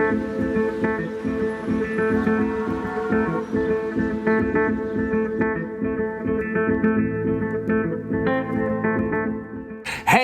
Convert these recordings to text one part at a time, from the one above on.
Hey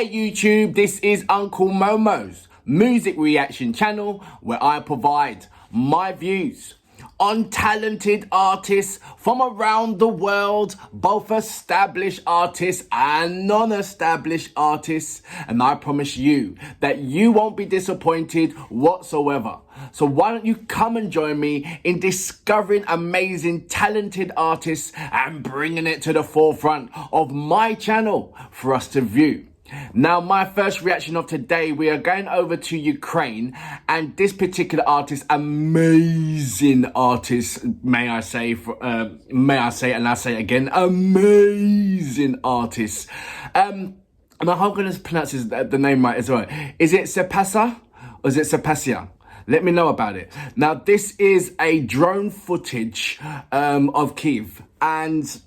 YouTube, this is Uncle Momo's music reaction channel where I provide my views on talented artists from around the world, both established artists and non-established artists, and I promise you that you won't be disappointed whatsoever. So why don't you come and join me in discovering amazing talented artists and bringing it to the forefront of my channel for us to view. Now, my first reaction of today, we are going over to Ukraine, and this particular artist, amazing artist, may I say, and I say it again, amazing artist. And I hope I'm going to pronounce the name right as well. Is it Cepasa or is it Cepasia? Let me know about it. Now, this is a drone footage of Kyiv, and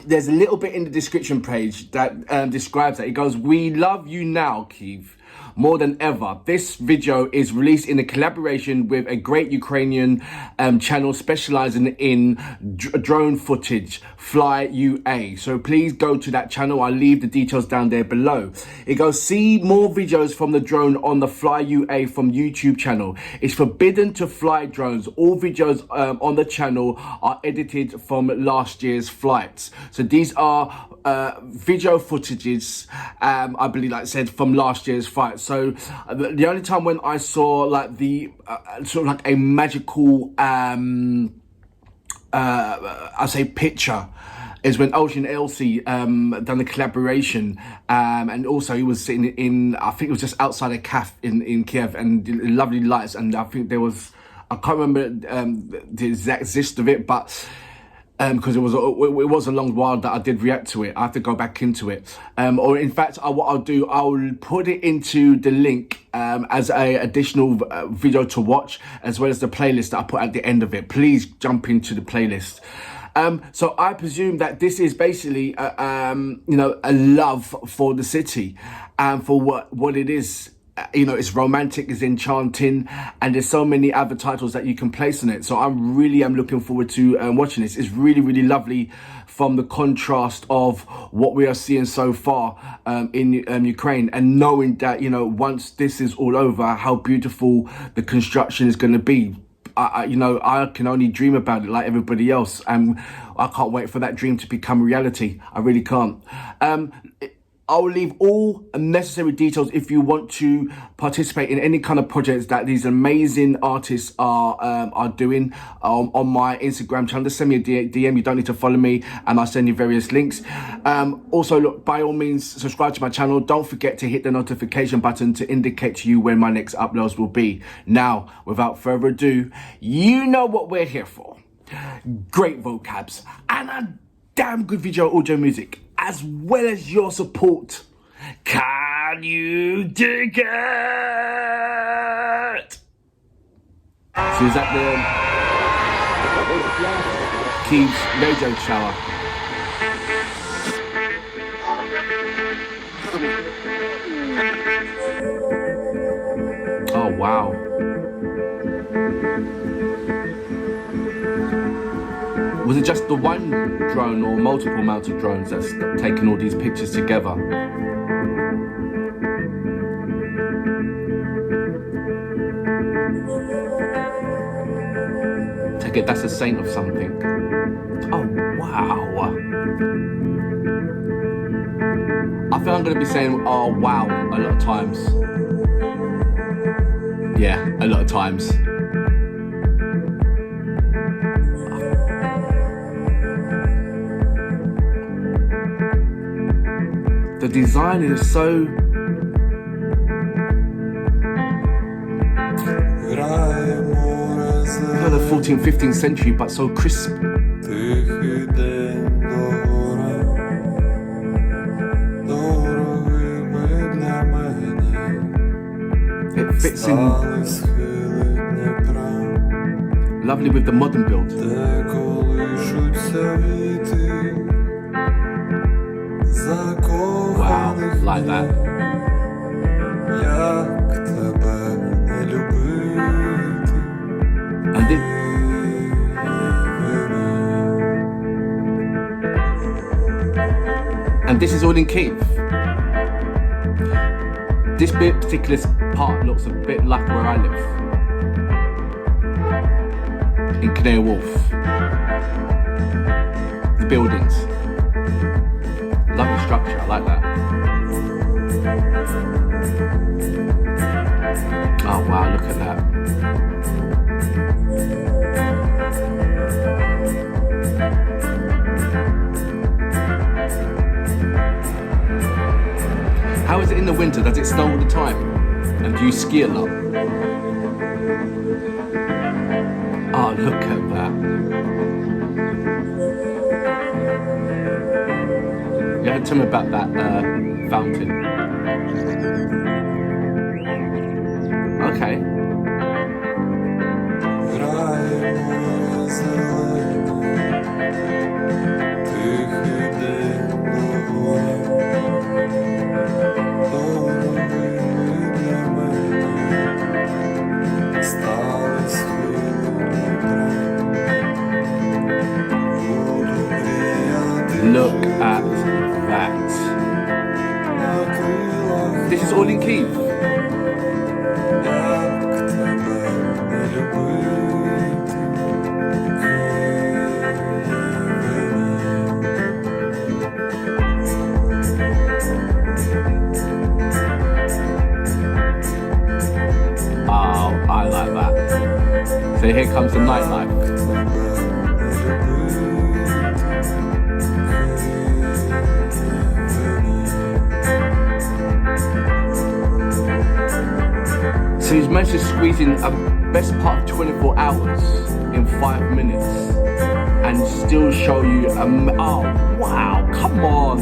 there's a little bit in the description page that describes that. It goes, "We love you now, Kyiv, more than ever. This video is released in a collaboration with a great Ukrainian channel specializing in drone footage, FlyUA. So please go to that channel. I'll leave the details down there below." It goes, "See more videos from the drone on the FlyUA from YouTube channel. It's forbidden to fly drones. All videos on the channel are edited from last year's flights." So these are video footages, I believe, like I said, from last year's flight. So the only time when I saw like the sort of like a magical I say picture is when Ocean Elsie done the collaboration, and also he was sitting in, I think it was just outside a cafe in Kiev, and lovely lights, and I think there was, I can't remember the exact gist of it, but because it was a long while that I did react to it. I have to go back into it, or in fact, what I'll do, I'll put it into the link as a additional video to watch, as well as the playlist that I put at the end of it. Please jump into the playlist. So I presume that this is basically a love for the city and for what it is. It's romantic, it's enchanting, and there's so many other titles that you can place on it. So I really am looking forward to watching this. It's really, really lovely from the contrast of what we are seeing so far in Ukraine, and knowing that, once this is all over, how beautiful the construction is going to be. I can only dream about it like everybody else, and I can't wait for that dream to become reality. I really can't. I'll leave all necessary details if you want to participate in any kind of projects that these amazing artists are doing on my Instagram channel. Just send me a DM. You don't need to follow me, and I'll send you various links. Also, look, by all means, subscribe to my channel. Don't forget to hit the notification button to indicate to you when my next uploads will be. Now, without further ado, you know what we're here for. Great vocabs and a damn good video audio music, as well as your support. Can you dig it? So is that the Kyiv's radio shower? Oh wow. Was it just the one drone or multiple amounts of drones that's taking all these pictures together? Take it, that's a saint of something. Oh, wow. I think I'm going to be saying, oh, wow, a lot of times. Yeah, a lot of times. The design is so... the 14th, 15th century, but so crisp. It fits in lovely with the modern build. Wow, like that. all in Kyiv. This particular part looks a bit like where I live. In Canary Wharf. The buildings. Lovely structure, I like that. Oh wow, look at that. How is it in the winter? Does it snow all the time? And do you ski a lot? Oh, look at that. You have to tell me about that fountain. Okay. Look at that. This is all in Kyiv. Oh, I like that. So here comes the nightlife. So he's managed to squeeze in a best part of 24 hours in 5 minutes and still show you oh wow, come on.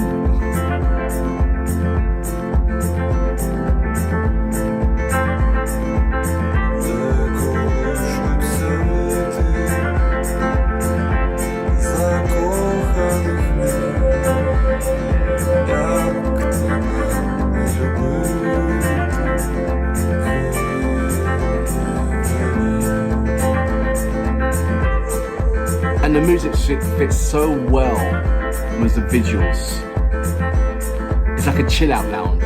And the music fits so well with the visuals. It's like a chill out lounge.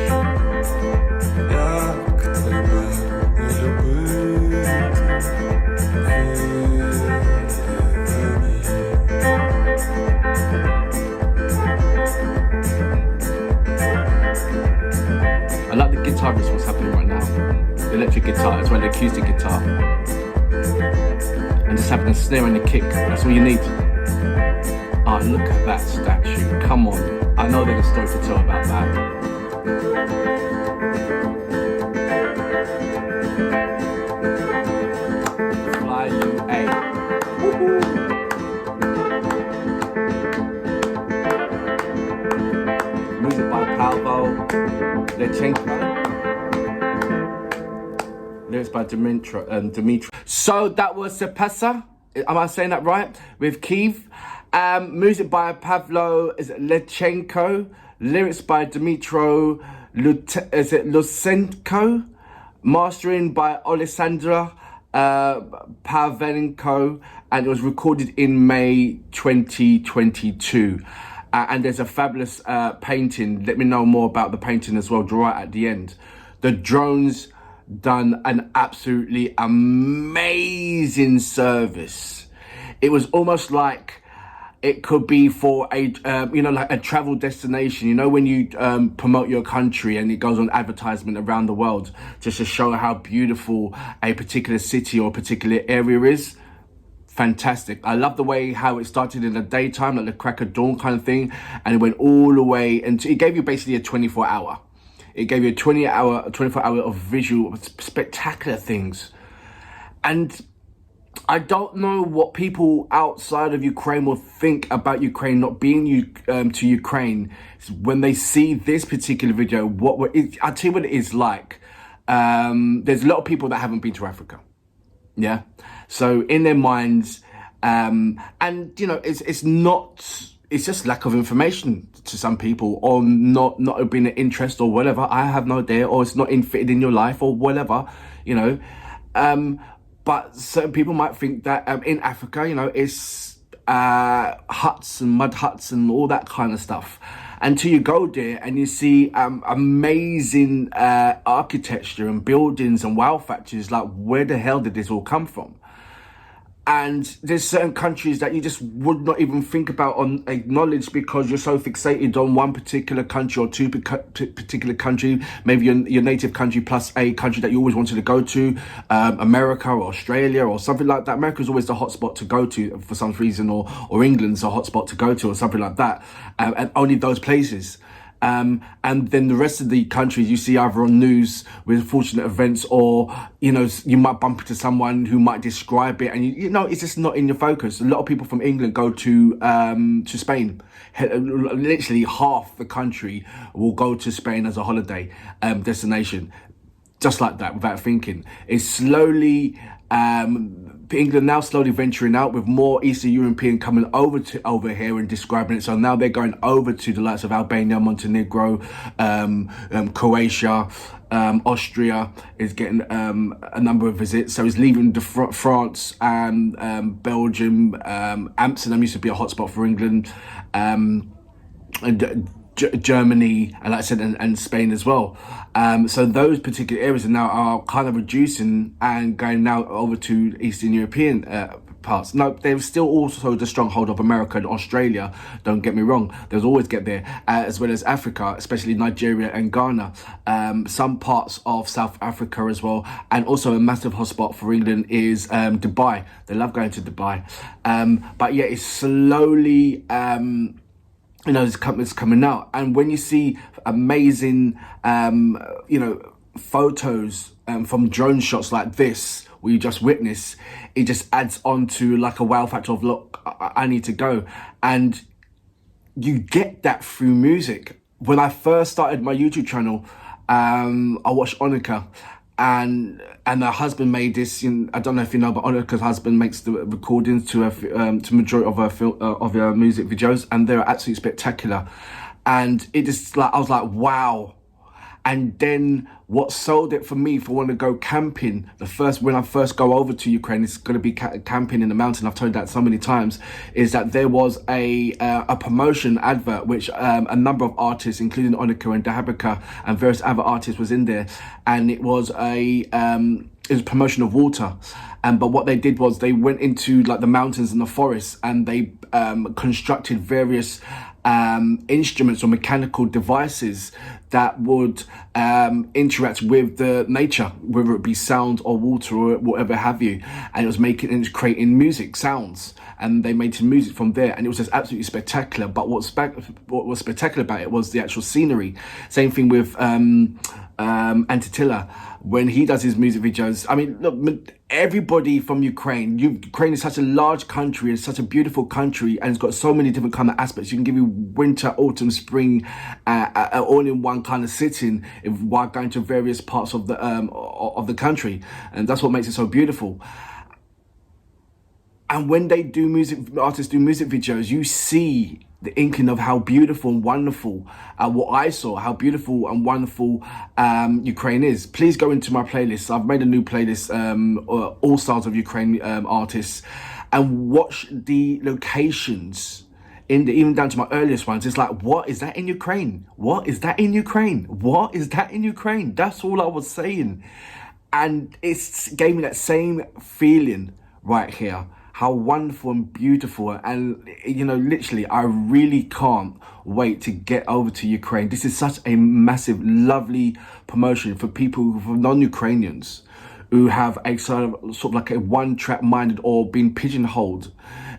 I like the guitarist, what's happening right now. The electric guitar as well, the acoustic guitar. And just having a snare and a kick, that's all you need. Oh, look at that statue, come on. I know there's a story to tell about that. FlyUA. Music by Lechenko. Lyrics by Dmitro. So that was Cepasa, am I saying that right? With Kyiv. Music by Pavlo Lechenko. Lyrics by Dmytro Lutsenko. Mastering by Alessandra Pavelenko. And it was recorded in May 2022. And there's a fabulous painting. Let me know more about the painting as well, right at the end. The drones done an absolutely amazing service. It was almost like it could be for a like a travel destination, you know, when you promote your country and it goes on advertisement around the world just to show how beautiful a particular city or a particular area is. Fantastic. I love the way how it started in the daytime, like the crack of dawn kind of thing, and it went all the way into, it gave you basically a 24 hour. It gave you a 24 hour of visual, spectacular things. And I don't know what people outside of Ukraine will think about Ukraine not being to Ukraine when they see this particular video. I'll tell you what it is like. There's a lot of people that haven't been to Africa. Yeah. So in their minds, and you know, it's just lack of information to some people, or not being an interest or whatever. I have no idea, or it's not fitted in your life or whatever, you know. But certain people might think that in Africa, you know, it's huts and mud huts and all that kind of stuff. until you go there and you see amazing architecture and buildings and wow factors. Like, where the hell did this all come from? And there's certain countries that you just would not even think about or acknowledge because you're so fixated on one particular country or two particular country, maybe your native country plus a country that you always wanted to go to, America or Australia or something like that. America's always the hotspot to go to for some reason, or England's a hotspot to go to or something like that, and only those places. And then the rest of the countries you see either on news with unfortunate events, or, you know, you might bump into someone who might describe it and you know, it's just not in your focus. A lot of people from England go to Spain. Literally half the country will go to Spain as a holiday destination. Just like that, without thinking. It's slowly, England now slowly venturing out with more Eastern European coming over here and describing it. So now they're going over to the likes of Albania, Montenegro, Croatia, Austria is getting a number of visits. So it's leaving France and Belgium. Amsterdam used to be a hotspot for England. And Germany, and like I said, and Spain as well. So those particular areas now are kind of reducing and going now over to Eastern European parts. No, there's still also the stronghold of America and Australia, don't get me wrong. There's always get there, as well as Africa, especially Nigeria and Ghana. Some parts of South Africa as well. And also a massive hotspot for England is Dubai. They love going to Dubai. But yeah, it's slowly... you know, it's coming out. And when you see amazing, you know, photos from drone shots like this, where you just witness, it just adds on to like a wow factor of, look, I need to go. And you get that through music. When I first started my YouTube channel, I watched Onika. And her husband made this. I don't know if you know, but Onika's husband makes the recordings to majority of her music videos, and they're absolutely spectacular. And it just like I was like, wow. And then what sold it for me for wanting to go camping, when I first go over to Ukraine, it's going to be camping in the mountain. I've told you that so many times, is that there was a promotion advert, which a number of artists, including Onika and Dahabika and various other artists was in there. And it was a promotion of water. But what they did was they went into like the mountains and the forests, and they constructed various instruments or mechanical devices that would interact with the nature, whether it be sound or water or whatever have you. And it was creating music, sounds, and they made some music from there, and it was just absolutely spectacular. But what was spectacular about it was the actual scenery. Same thing with Antitilla, when he does his music videos. I mean, look, everybody from Ukraine is such a large country, and such a beautiful country, and it's got so many different kind of aspects. You can give you winter, autumn, spring, all in one kind of sitting while going to various parts of the country, and that's what makes it so beautiful. And when they artists do music videos, you see the inkling of how beautiful and wonderful, what I saw, how beautiful and wonderful Ukraine is. Please go into my playlist. I've made a new playlist, all styles of Ukraine artists, and watch the locations even down to my earliest ones. It's like, what is that in Ukraine? What is that in Ukraine? What is that in Ukraine? That's all I was saying. And it gave me that same feeling right here. How wonderful and beautiful. And, you know, literally, I really can't wait to get over to Ukraine. This is such a massive, lovely promotion for people who are non-Ukrainians, who have a sort of like a one-track minded or been pigeonholed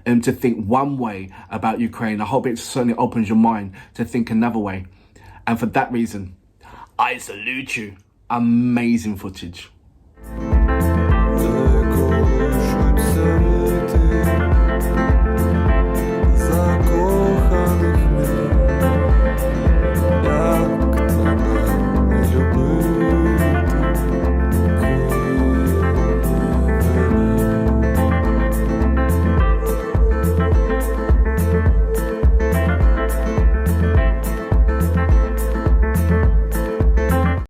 to think one way about Ukraine. I hope it certainly opens your mind to think another way. And for that reason, I salute you. Amazing footage.